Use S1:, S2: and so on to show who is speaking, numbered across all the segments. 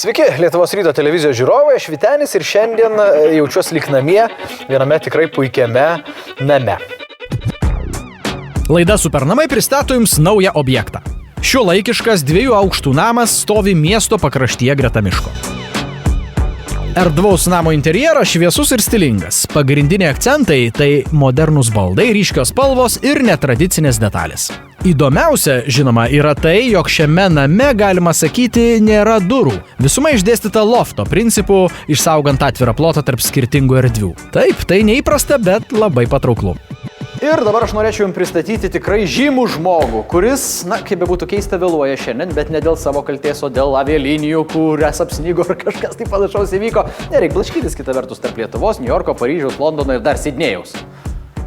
S1: Sveiki, Lietuvos ryto televizijos žiūrovai, aš Vytenis ir šiandien jaučiuosi lyg namie, viename tikrai puikiame name.
S2: Laida Supernamai pristato jums naują objektą. Šiuolaikiškas 2 aukštų namas stovi miesto pakraštyje greta miško. Erdvaus namo interjeras šviesus ir stilingas. Pagrindiniai akcentai – tai modernūs baldai, ryškios spalvos ir netradicinės detalės. Įdomiausia, žinoma, yra tai, jog šiame name, galima sakyti, nėra durų. Visuma išdėstyta lofto principu, išsaugant atvirą plotą tarp skirtingų erdvių. Taip, tai neįprasta, bet labai patrauklu.
S1: Ir dabar aš norėčiau jums pristatyti tikrai žymų žmogų, kuris, kaip bebūtų keista, vėluoja šiandien, bet ne dėl savo kaltės, o dėl avialinijų, kurias apsnigo ar kažkas tai panašaus įvyko. Nereik blaškytis kita vertus tarp Lietuvos, Niujorko, Paryžiaus, Londono ir dar Sidnėjaus.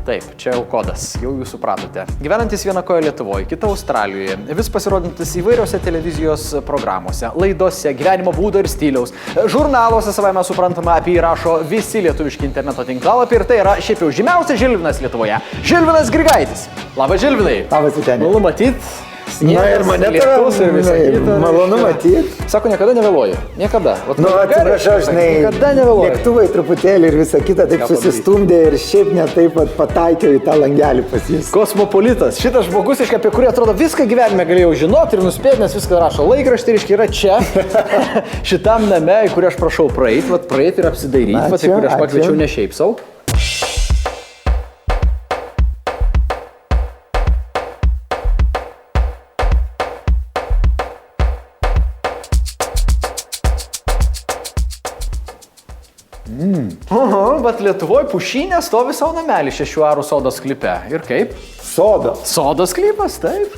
S1: Taip, čia jau kodas, jau jūs supratote. Gyvenantis viena koja Lietuvoje, kita Australijoje, vis pasirodantis įvairiose televizijos programuose, laidose, gyvenimo būdo ir stiliaus, žurnaluose, savaime suprantama, apie jį rašo visi lietuviški interneto tinklalapiai ir tai yra šiaip jau žymiausias Žilvinas Lietuvoje. Žilvinas Grigaitis. Labas, Žilvinai.
S3: Labas, Vytenis.
S1: Malonu matyt.
S3: Na ir mane malonu matyti.
S1: Sako, niekada nevėluoju. Niekada.
S3: Atsiprašau, žinai,
S1: niekada nevėluoju.
S3: Lėktuvai truputėlį ir visa kita taip susistumdė ir šiaip ne taip pataikiau į tą langelį pas jus.
S1: Kosmopolitas. Šitas žmogus, apie kurį atrodo viską gyvenime galėjau žinoti ir nuspėti, nes viską rašo laikraštį, yra čia, šitam name, į kurį aš prašau praeiti ir apsidairyti, į kurį aš pakviečiau ne šiaip sau. Bet Lietuvoje pušynė stovi savo namelį 6 arų sodos sklype. Ir kaip? Sodos sklypas, taip.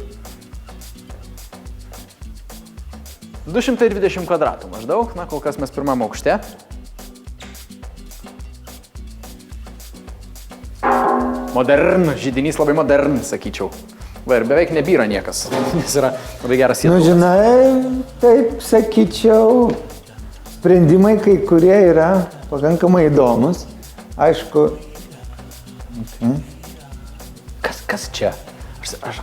S1: 220 kvadratų maždaug, kol kas mes pirmam aukšte. Židinys labai modern, sakyčiau. Ir beveik nebyra niekas, nes yra labai geras sienas.
S3: Žinai, taip sakyčiau, sprendimai kai kurie yra pakankamai įdomus. Aišku.
S1: Kas čia?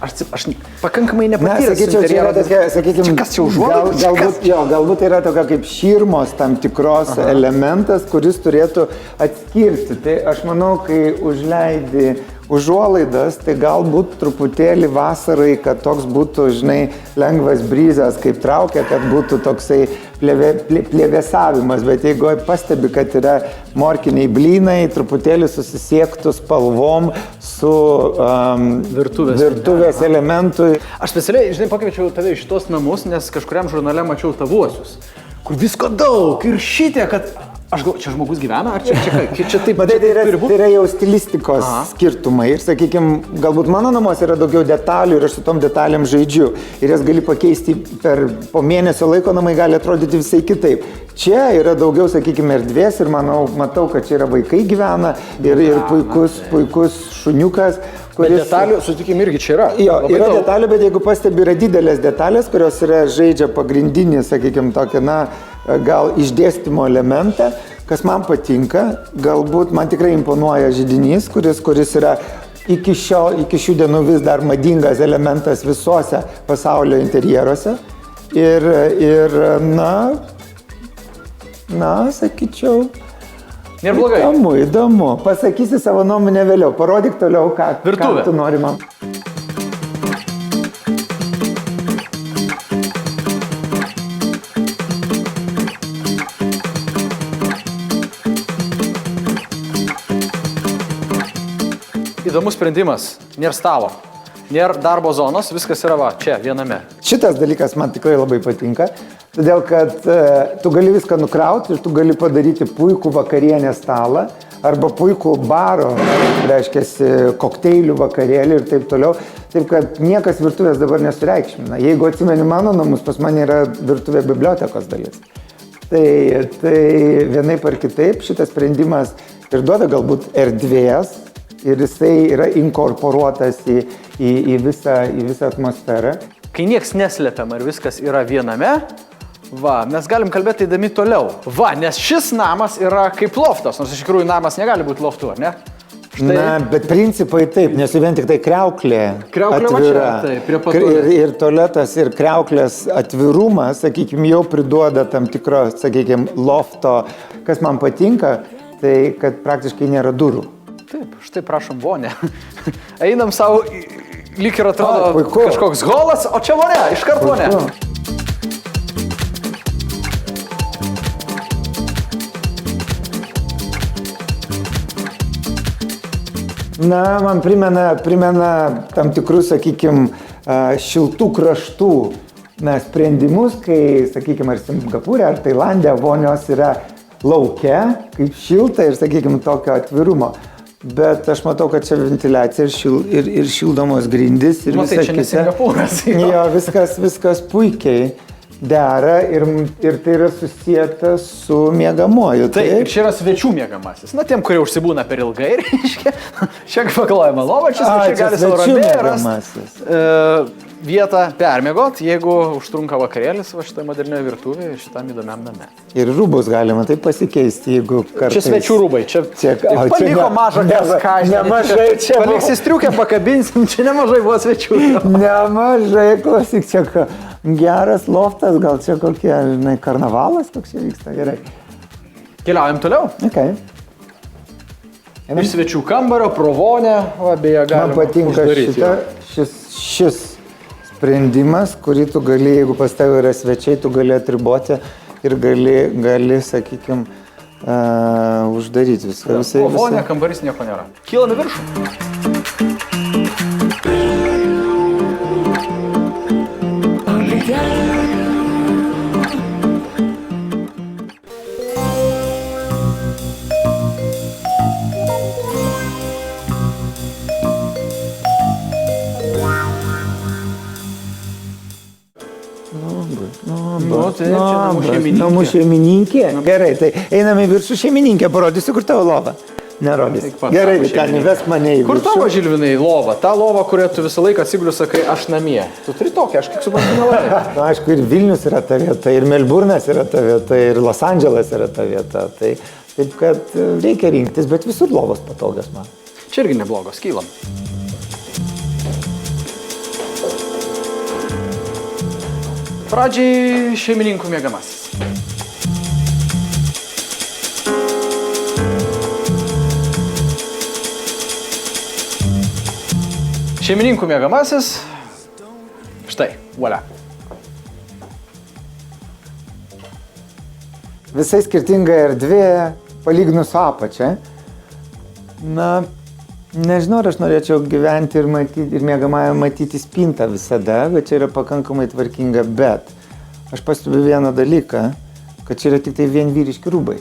S1: Aš pakankamai nepatyręs interjero.
S3: Sakykime,
S1: kas čia užuolaidos?
S3: Galbūt yra tokia kaip širmos tam tikros elementas, kuris turėtų atskirti. Tai aš manau, kai užleidi užuolaidas, tai galbūt truputėlį vasarai, kad toks būtų, žinai, lengvas bryzas, kaip traukia, kad būtų toksai plėvėsavimas. Bet jeigu pastebi, kad yra morkiniai blynai, truputėlį susisiektų spalvom su virtuvės elementui.
S1: Aš specialiai, žinai, pakviečiau tave iš šitos namus, nes kažkuriam žurnale mačiau tavuosius, kur visko daug ir šitie, kad... Aš galvoju, čia žmogus gyvena, ar čia taip?
S3: Matai, tai yra jau stilistikos skirtumai ir, sakykime, galbūt mano namuose yra daugiau detalių ir aš su tom detalėm žaidžiu ir jas gali pakeisti po mėnesio laiko, namai gali atrodyti visai kitaip. Čia yra daugiau, sakykime, erdvės ir matau, kad čia yra vaikai gyvena ir puikus šuniukas.
S1: Bet detalių, sutikim, irgi čia yra.
S3: Jo, yra detalių, bet jeigu pastebi, yra didelės detalės, kurios žaidžia pagrindinį, sakykime, tokį, gal išdėstymo elementą, kas man patinka, galbūt man tikrai imponuoja židinys, kuris yra iki šių dienų vis dar madingas elementas visuose pasaulio interjeruose. Ir sakyčiau,
S1: neblogai.
S3: Įdomu. Pasakysi savo nuomonę vėliau. Parodyk toliau, ką tu nori man.
S1: Įdomus sprendimas. Nėra stalo, nėra darbo zonos, viskas yra čia, viename.
S3: Šitas dalykas man tikrai labai patinka, todėl kad tu gali viską nukrauti ir tu gali padaryti puikų vakarienės stalą arba puikų baro, reiškiasi, kokteilių vakarėlį ir taip toliau. Taip, kad niekas virtuvės dabar nesureikšmina. Jeigu atsimeni mano namus, pas mane yra virtuvė bibliotekos dalis. Tai vienaip ar kitaip šitas sprendimas ir duoda galbūt erdvės, ir jisai yra inkorporuotas į visą atmosferą.
S1: Kai nieks neslepiama ir viskas yra viename, mes galim kalbėti įdami toliau. Nes šis namas yra kaip loftas, nors iš tikrųjų namas negali būti loftu, ar ne?
S3: Na, bet principai taip, nes vien tik tai kriauklė
S1: Kriauklė va čia,
S3: atvira.
S1: taip, prie patulės.
S3: Ir tualetas, ir kriauklės atvirumas, sakykime, jau priduoda tam tikro, sakykime, lofto. Kas man patinka, tai kad praktiškai nėra durų.
S1: Taip, štai prašom vonę. Einam savo, lyg ir atrodo
S3: puiku.
S1: kažkoks holas, o čia vonė, iškart vonė.
S3: Na, man primena tam tikrus, sakykime, šiltų kraštų sprendimus, kai, sakykime, ar Singapūrė, ar Tailandė vonios yra lauke, kaip šilta ir, sakykime, tokio atvirumo. Bet aš matau, kad čia ventiliacija ir šildomos grindys ir
S1: Tai čia ne Singapūras.
S3: Jo, viskas puikiai dera ir tai yra susijęta su miegamuoju.
S1: Taip, ir čia yra svečių miegamasis. Na, tiem, kurie užsibūna per ilgai, reiškia, čia paklojama lova, čia svečiai gali savo ramiai rasti vietą permiegot, jeigu užtrunka vakarėlis va šitą modernioje virtuvėje ir šitam įdomiam name.
S3: Ir rūbus galima taip pasikeisti, jeigu kartais...
S1: Čia svečių rūbai, čia paliko mažą kaskažį.
S3: Nemažai čia.
S1: Paliksi striukę, pakabinsim, čia nemažai buvo svečių.
S3: Nemažai, klausyk, čia geras loftas, gal čia kokie, žinai, karnavalas toks čia vyksta, gerai.
S1: Keliaujam toliau.
S3: Okay.
S1: Iš svečių kambario, pro vonę, beje, galima
S3: Man patinka šis sprendimas, kurį tu gali, jeigu pas tavai yra svečiai, tu gali atriboti ir gali sakykime, uždaryti viską.
S1: O vonė, kambarys nieko nėra. Kylam į viršų.
S3: Namų šeimininkė. Gerai, tai einame į viršų šeimininkę, parodysiu, kur tavo lova. Nerodysiu. Gerai, Vyteni, vesk mane į viršų.
S1: Kur tavo, Žilvinai, lova? Ta lova, kurią tu visą laiką atsiguliu, sakai, aš namie. Tu turi tokią, aš kiek suprantu, nelabai.
S3: Na, aišku, ir Vilnius yra ta vieta, ir Melburnas yra ta vieta, ir Los Andželas yra ta vieta. Taip, kad reikia rinktis, bet visur lovos patogios man.
S1: Čia irgi neblogos, kylam. Pradžiai šeimininkų miegamasis. Šeimininkų miegamasis. Štai, volia.
S3: Visai skirtinga erdvė, palyginus su apačia. Na, nežinau, ar aš norėčiau gyventi ir miegamąją matyti spintą visada, bet čia yra pakankamai tvarkinga, bet aš pastebiu vieną dalyką, kad čia yra tik tai vien vyriški rūbai.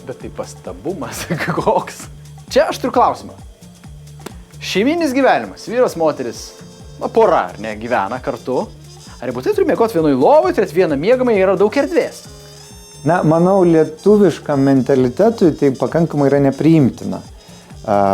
S1: Bet tai pastabumas koks. Čia aš turiu klausimą. Šeiminis gyvenimas, vyras, moteris, pora, ar ne, gyvena kartu. Ar būtai turi miegoti vienoj lovoj, turėti vieną miegamą, yra daug erdvės?
S3: Na, manau, lietuviškam mentalitetui tai pakankamai yra nepriimtina.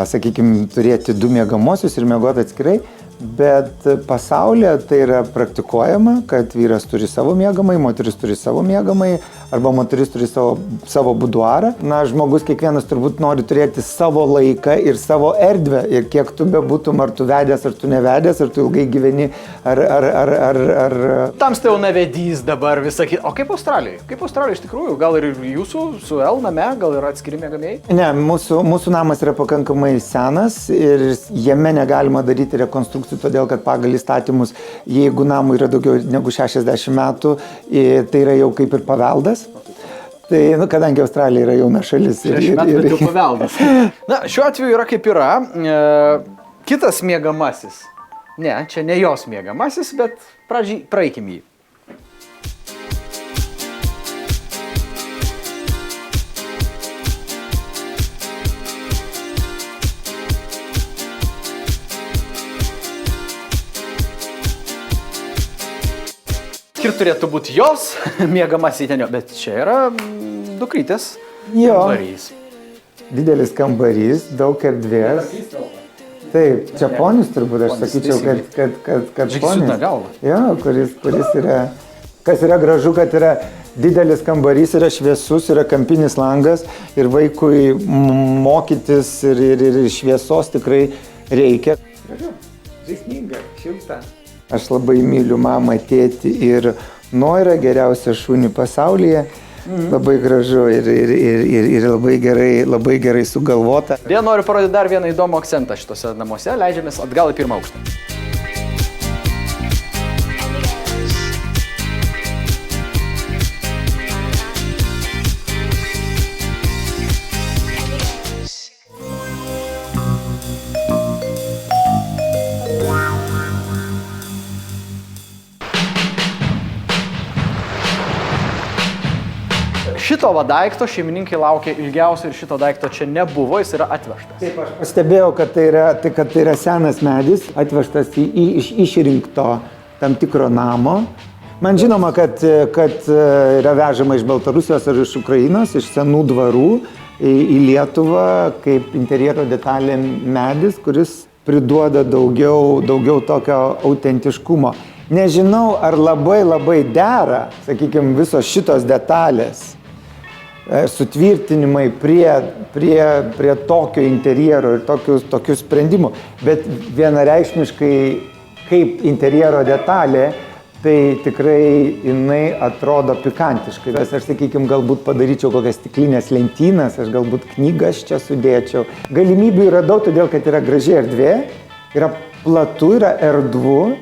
S3: Sakykime, turėti du miegamosius ir miegoti atskirai, bet pasaulyje tai yra praktikuojama, kad vyras turi savo miegamąjį, moteris turi savo miegamąjį, arba moteris turi savo buduarą. Na, žmogus kiekvienas turbūt nori turėti savo laiką ir savo erdvę. Ir kiek tu bebūtum, ar tu vedęs, ar tu nevedęs, ar tu ilgai gyveni, ar...
S1: Tamsta jau nevedys dabar visą kitą. O kaip Australijai? Kaip Australijai iš tikrųjų? Gal ir jūsų su L name, gal yra atskiri miegamieji?
S3: Ne, mūsų namas yra pakankamai senas ir jame negalima daryti rekonstrukcijų, todėl kad pagal įstatymus, jeigu namui yra daugiau negu 60 metų, tai yra jau kaip ir paveldas. Tai, kadangi Australija yra jauna šalis.
S1: 60 metų, bet jau paveldas. Na, šiuo atveju yra kaip yra. Kitas miegamasis. Ne, čia ne jos miegamasis, bet praeikim jį. Ir turėtų būti jos miegamas įtenio, bet čia yra dukrytės kambarys.
S3: Didelis kambarys, daug erdvės. Taip, čia ponis turbūt, aš sakyčiau, kad ponis. Jo, kuris yra, kas yra gražu, kad yra didelis kambarys, yra šviesus, yra kampinis langas ir vaikui mokytis ir šviesos tikrai reikia. Žaisminga, šilta. Aš labai myliu mamą, tėtį ir Noirą, geriausią šunį pasaulyje. Labai gražu ir labai gerai sugalvota.
S1: Vien noriu parodyti dar vieną įdomų akcentą šitose namuose. Leidžiamės atgal į pirmą aukštą. Šito daikto šeimininkai laukia ilgiausiai ir šito daikto čia nebuvo, jis yra atvežtas.
S3: Taip, aš pastebėjau, kad tai yra senas medis, atvežtas iš išrinkto tam tikro namo. Man žinoma, kad yra vežama iš Baltarusijos ar iš Ukrainos, iš senų dvarų į Lietuvą kaip interjero detalė medis, kuris priduoda daugiau tokio autentiškumo. Nežinau, ar labai dera, sakykime, visos šitos detalės, sutvirtinimai prie tokio interjero ir tokių sprendimų, bet vienareikšmiškai kaip interjero detalė, tai tikrai jinai atrodo pikantiškai. Aš, sakykime, galbūt padaryčiau kokias stiklinės lentynas, aš galbūt knygas čia sudėčiau. Galimybių yra daug, todėl kad yra graži erdvė, yra platu, yra erdvu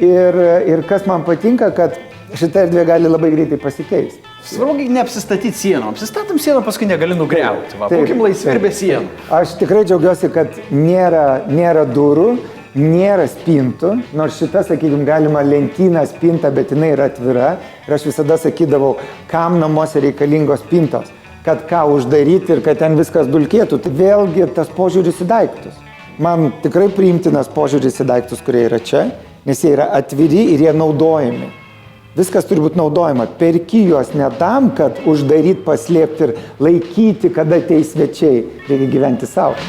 S3: ir kas man patinka, kad šita erdvė gali labai greitai pasikeisti.
S1: Svarbu neapsistatyti sieną. Apsistatom sieną, paskui negali nugriauti. Būkim laisvi ir be sienų.
S3: Aš tikrai džiaugiuosi, kad nėra durų, nėra spintų, nors šita, sakykime, galima lentyną, spintą, bet jinai yra atvira. Ir aš visada sakydavau, kam namuose reikalingos spintos, kad ką uždaryti ir kad ten viskas dulkėtų. Tai vėlgi tas požiūris į daiktus. Man tikrai priimtinas požiūris į daiktus, kurie yra čia, nes jie yra atviri ir jie naudojami. Viskas turi būti naudojama. Perki juos ne tam, kad uždaryti, paslėpti ir laikyti, kada ateis svečiai. Reikia gyventi savo.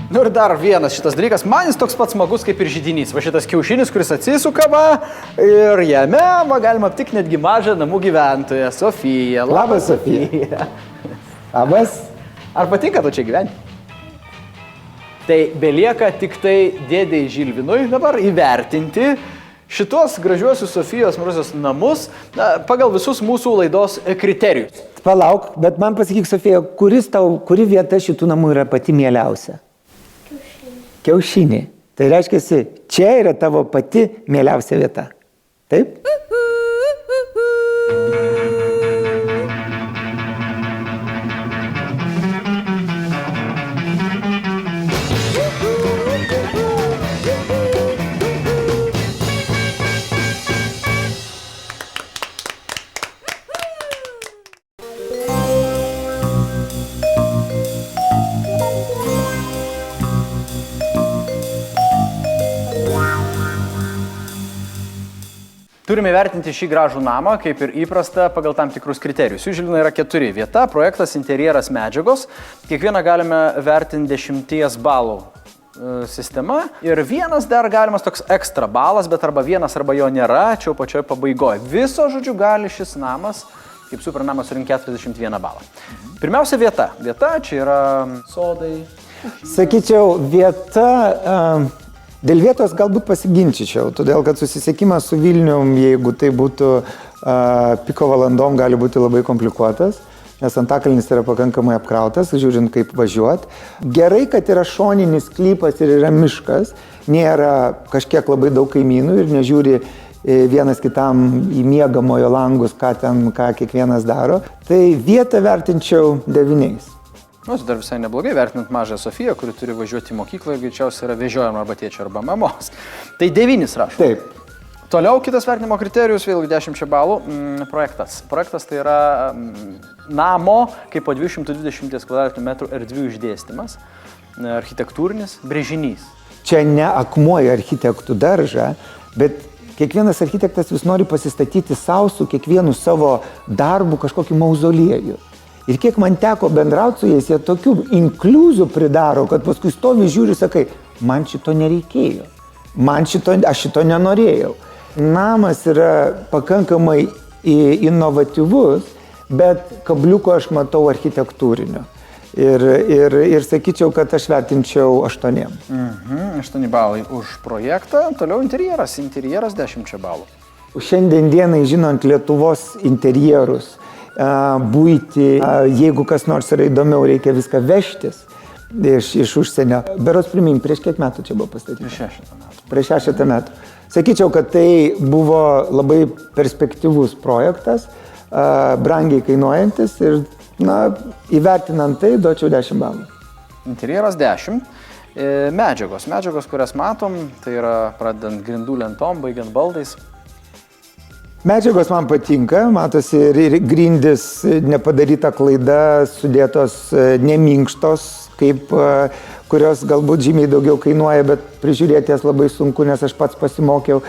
S1: Nu ir dar vienas šitas dalykas, man jis toks pats smagus kaip ir židinys. Va šitas kiaušinis, kuris atsisuka ir jame galima aptikti netgi mažą namų gyventoją, Sofiją.
S3: Labas, Sofija. Labas.
S1: Ar patinka tu čia gyventi? Tai belieka tik tai dėdei Žilvinui dabar įvertinti šitos gražiuosius Sofijos Maruzijos namus pagal visus mūsų laidos kriterijus.
S3: Palauk, bet man pasakyk, Sofija, kuri vieta šitų namų yra pati mieliausia? Kiaušinį. Tai reiškia, čia yra tavo pati mieliausia vieta. Taip?
S1: Turime vertinti šį gražų namą, kaip ir įprasta, pagal tam tikrus kriterijus. Jų Žilvinai yra 4. Vieta, projektas, interjeras, medžiagos. Kiekvieną galime vertinti 10 balų sistema. Ir vienas dar galimas toks ekstra balas, bet arba vienas, arba jo nėra, čia jau pačioje pabaigoje. Viso, žodžiu, gali šis namas, kaip supernamas, surinkti 41 balą. Pirmiausia vieta. Vieta, čia yra sodai.
S3: Sakyčiau, vieta... Dėl vietos galbūt pasiginčičiau, todėl kad susisiekimas su Vilnium, jeigu tai būtų piko valandom, gali būti labai komplikuotas, nes Antakalnis yra pakankamai apkrautas, žiūrint kaip važiuot. Gerai, kad yra šoninis sklypas ir yra miškas, nėra kažkiek labai daug kaimynų ir nežiūri vienas kitam į miegamojo langus, ką kiekvienas daro. Tai vietą vertinčiau 9.
S1: Nu, dar visai neblogai, vertinant mažą Sofiją, kuri turi važiuoti į mokyklą ir greičiausiai yra vežiojama arba tėčio arba mamos. Tai 9 rašau.
S3: Taip.
S1: Toliau kitas vertinimo kriterijus, vėlgi 10 balų, projektas. Projektas tai yra namo, kaip po 220 m2 erdvių išdėstymas, architektūrinis brėžinys.
S3: Čia ne akmuoja architektų daržą, bet kiekvienas architektas vis nori pasistatyti savo su kiekvienu savo darbu kažkokį mauzoliejų. Ir kiek man teko bendrauti su jais, jie tokių inkliuzų pridaro, kad paskui stovi žiūri, sakai, man šito nereikėjo, aš šito nenorėjau. Namas yra pakankamai inovatyvus, bet kabliuko aš matau architektūrinio. Ir sakyčiau, kad aš vertinčiau 8.
S1: 8 balai už projektą, toliau interjeras 10 balų.
S3: Šiandien dienai, žinant Lietuvos interjerus, buitį, jeigu kas nors yra įdomiau, reikia viską vežtis iš užsienio. Berods primink, prieš kiek metų čia buvo pastatyta? Prieš 6 metų. Sakyčiau, kad tai buvo labai perspektyvus projektas, brangiai kainuojantis ir, įvertinant tai, duočiau 10 balų.
S1: Interjeras 10. Medžiagos, kurias matom, tai yra pradedant grindų lentom, baigiant baldais.
S3: Medžiagos man patinka, matosi ir grindys nepadaryta klaida, sudėtos neminkštos, kurios galbūt žymiai daugiau kainuoja, bet prižiūrėti jas labai sunku, nes aš pats pasimokiau.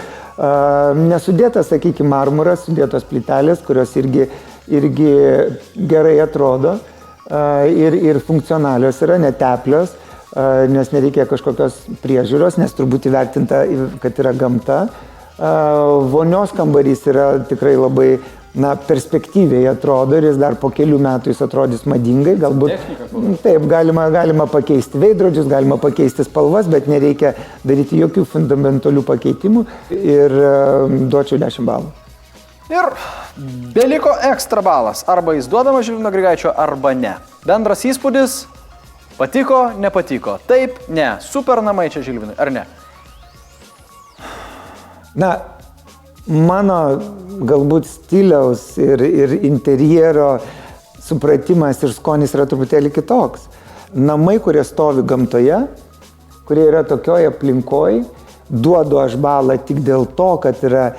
S3: Nesudėtas, sakykime, marmuras, sudėtos plytelės, kurios irgi gerai atrodo ir funkcionalios yra, neteplios, nes nereikia kažkokios priežiūros, nes turbūt įvertinta, kad yra gamta. Vonios kambarys yra tikrai labai perspektyviai atrodo ir jis dar po kelių metų jis atrodys madingai, galbūt taip, galima pakeisti veidrodžius, galima pakeisti spalvas, bet nereikia daryti jokių fundamentalių pakeitimų ir duočiau 10 balų.
S1: Ir beliko ekstra balas, arba jis duodamas Žilvino Grigaičio, arba ne. Bendras įspūdis, patiko, nepatiko, taip, ne, super namai čia Žilvinui, ar ne?
S3: Mano galbūt stiliaus ir interjero supratimas ir skonis yra truputėlį kitoks. Namai, kurie stovi gamtoje, kurie yra tokioje aplinkoje, duodu aš balą tik dėl to, kad yra,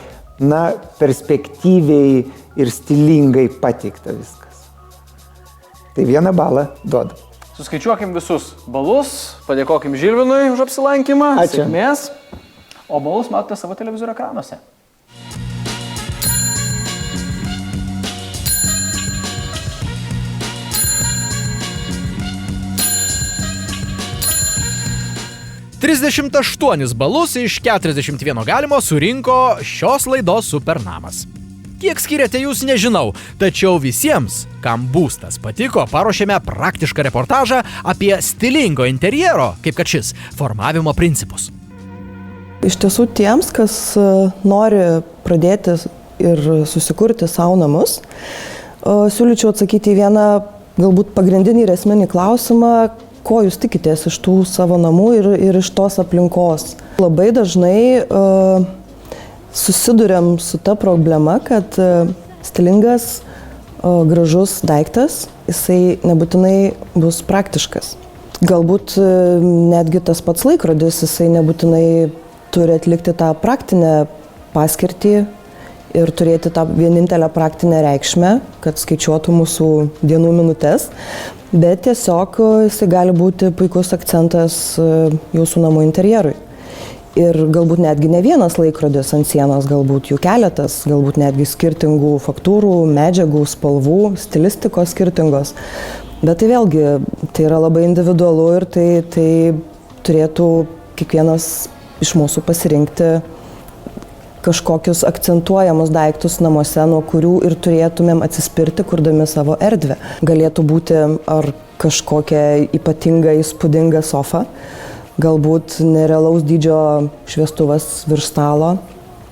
S3: perspektyviai ir stilingai pateikta viskas. Tai 1 balą duodu.
S1: Suskaičiuokim visus balus, padėkokim Žilvinui už apsilankymą, sėkmės. O balus matote savo televizorių ekranuose.
S2: $38 balus iš 41 galimo surinko šios laidos Supernamas. Kiek skiriate jūs nežinau, tačiau visiems, kam būstas patiko, paruošėme praktišką reportažą apie stilingo interjero, kaip kad šis, formavimo principus.
S4: Iš tiesų tiems, kas nori pradėti ir susikurti savo namus, siūlyčiau atsakyti į vieną galbūt pagrindinį ir esminį klausimą, ko jūs tikitės iš tų savo namų ir iš tos aplinkos. Labai dažnai susiduriam su ta problema, kad stilingas, gražus daiktas, jisai nebūtinai bus praktiškas. Galbūt netgi tas pats laikrodis, jisai nebūtinai turi atlikti tą praktinę paskirtį ir turėti tą vienintelę praktinę reikšmę, kad skaičiuotų mūsų dienų minutes, bet tiesiog jisai gali būti puikus akcentas jūsų namų interjerui. Ir galbūt netgi ne vienas laikrodis ant sienos, galbūt jų keletas, galbūt netgi skirtingų faktūrų, medžiagų, spalvų, stilistikos skirtingos. Bet tai vėlgi, tai yra labai individualu ir tai turėtų kiekvienas iš mūsų pasirinkti kažkokius akcentuojamus daiktus namuose, nuo kurių ir turėtumėm atsispirti, kurdami savo erdvę. Galėtų būti ar kažkokia ypatinga, įspūdinga sofa, galbūt nerealaus dydžio šviestuvas virš stalo,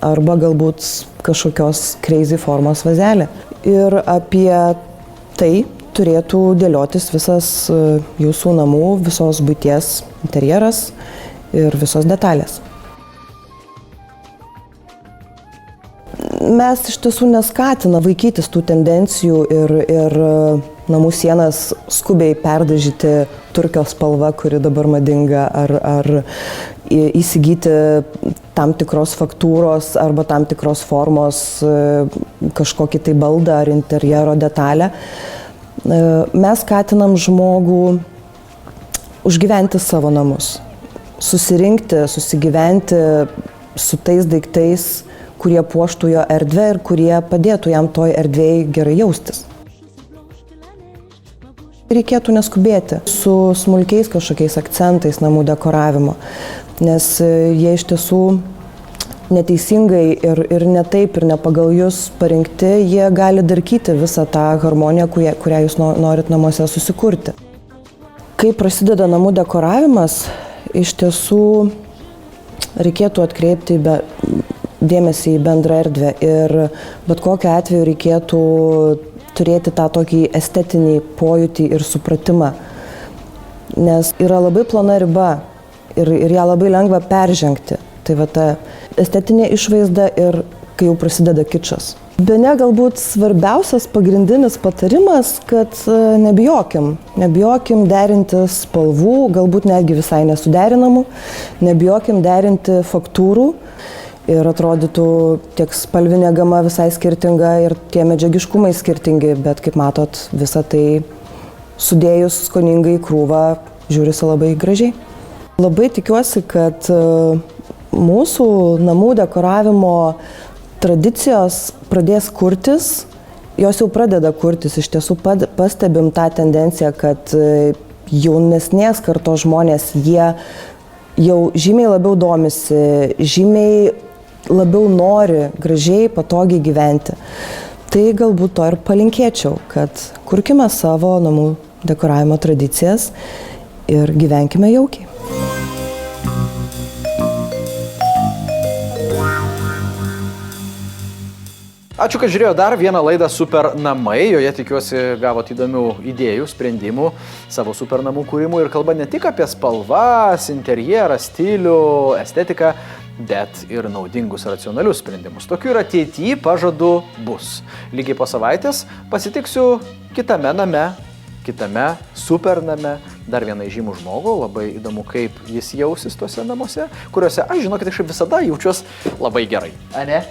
S4: arba galbūt kažkokios crazy formos vazelė. Ir apie tai turėtų dėliotis visas jūsų namų, visos buities interjeras ir visos detalės. Mes iš tiesų neskatina vaikytis tų tendencijų ir namų sienas skubiai perdažyti turkio spalva, kuri dabar madinga, ar įsigyti tam tikros faktūros arba tam tikros formos kažkokį tai baldą ar interjero detalę. Mes skatinam žmogų užgyventi savo namus. Susirinkti, susigyventi su tais daiktais, kurie puoštų jo erdvę ir kurie padėtų jam toj erdvėj gerai jaustis. Reikėtų neskubėti su smulkiais kažkokiais akcentais namų dekoravimo, nes jie iš tiesų neteisingai ir ne taip ir ne pagal jūs parinkti, jie gali darkyti visą tą harmoniją, kurią jūs norit namuose susikurti. Kai prasideda namų dekoravimas, iš tiesų reikėtų atkreipti dėmesį į bendrą erdvę ir bet kokiu atveju reikėtų turėti tą tokį estetinį pojūtį ir supratimą, nes yra labai plona riba ir ją labai lengva peržengti. Tai va ta estetinė išvaizda ir kai jau prasideda kičas. Bene galbūt svarbiausias pagrindinis patarimas, kad nebijokim derinti spalvų, galbūt netgi visai nesuderinamų, nebijokim derinti faktūrų ir atrodytų tiek spalvinė gama visai skirtinga ir tie medžiagiškumai skirtingi, bet kaip matot, visą tai sudėjus skoningai į krūvą žiūrisi labai gražiai. Labai tikiuosi, kad mūsų namų dekoravimo tradicijos pradės kurtis, jos jau pradeda kurtis, iš tiesų pastebim tą tendenciją, kad jaunesnės kartos žmonės, jie jau žymiai labiau domisi, žymiai labiau nori gražiai, patogiai gyventi. Tai galbūt to ir palinkėčiau, kad kurkime savo namų dekoravimo tradicijas ir gyvenkime jaukiai.
S1: Ačiū, kad žiūrėjo dar vieną laidą Super namai, joje tikiuosi gavot įdomių idėjų, sprendimų savo super namų kūrimų ir kalba ne tik apie spalvas, interjerą, stilių, estetiką, bet ir naudingus racionalius sprendimus. Tokių ir ateityje, pažadu, bus. Lygiai po savaitės pasitiksiu kitame name, kitame super name, dar vieną įžymų žmogų, labai įdomu, kaip jis jausis tuose namuose, kuriuose aš, žinokit, aš visada jaučiuosi labai gerai. Ane?